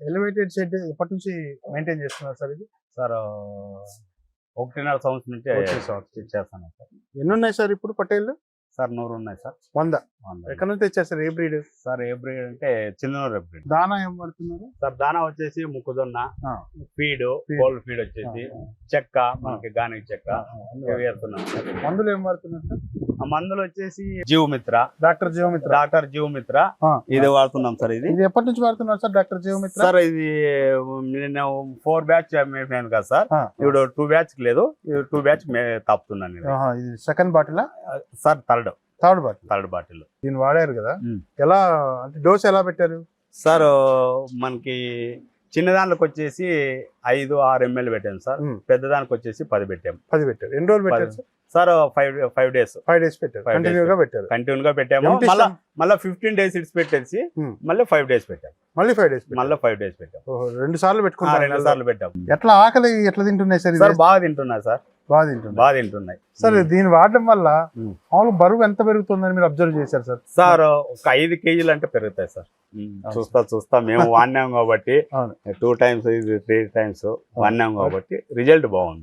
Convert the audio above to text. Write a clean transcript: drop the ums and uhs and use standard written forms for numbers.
Elevated shed ఎప్పటి నుంచి maintain చేస్తున్నారు సార్ ఇది? సార్ 1.5 సంవత్సరం నుంచి చేస్తాను సార్. ఎన్ని ఉన్నాయి సార్ ఇప్పుడు పట్టేళ్ళు? సార్ 100 ఉన్నాయి సార్. 100. ఎక్కడి నుంచి తెచ్చారు సార్? ఏ బ్రీడ్ సార్? ఏ బ్రీడ్ అంటే చిన్నూరు బ్రీడ్. దానా ఏం పడుతున్నారు సార్? దానా వచ్చేసి ముక్కుజొన్న ఫీడ్, కోల్డ్ ఫీడ్ వచ్చేసి చెక్క, మనకి గానికి చెక్క వేస్తున్నాం సార్. మందులు ఏం పడుతున్నారు సార్? ఆ మందులు వచ్చేసి జీవమిత్ర, డాక్టర్ జీవమిత్ర ఇది వాడుతున్నాం సార్. ఇది ఎప్పటి నుంచి వాడుతున్నారు సార్ డాక్టర్ జీవమిత్ర? సార్ ఇది నేను 4 బ్యాచ్ మేపాను కదా సార్. ఇప్పుడు 2 బ్యాచ్ లేదు, 2 బ్యాచ్ తాపుతున్నాను. ఇది second bottle sir? Third bottle. దీన్ని వాడారు కదా, ఎలా అంటే డోస్ ఎలా పెట్టారు సార్? మనకి చిన్న దానికి వచ్చేసి 5-6 ml పెట్టాము సార్. పెద్ద దానికి వచ్చేసి 10 పెట్టాము. 10 పెట్టారు. ఎన్ని రోజులు పెట్టారు సార్? 5 days. 5 days పెట్టారు. కంటిన్యూగా పెట్టాము. మళ్ళీ 15 days ఇట్స్ పెట్టేసి మళ్ళీ 5 days పెట్టాము. మళ్ళీ 5 days పెట్టాము. 2 సార్లు పెట్టుకున్నారు. 2 సార్లు పెట్టాము. ఎట్లా ఆకలి ఎట్లా తింటున్నాయి సార్? సార్ బాగా తింటున్నాయి సార్. బాగా తింటున్నాయి సార్. దీన్ని వాడడం వల్ల మామూలు బరువు ఎంత పెరుగుతుందని మీరు అబ్జర్వ్ చేశారు సార్? సార్ ఒక 5 kgs అంటే పెరుగుతాయి సార్. చూస్తా మేము వాడినాం కాబట్టి 2 times 3 times వాడినాం కాబట్టి రిజల్ట్ బాగుంది.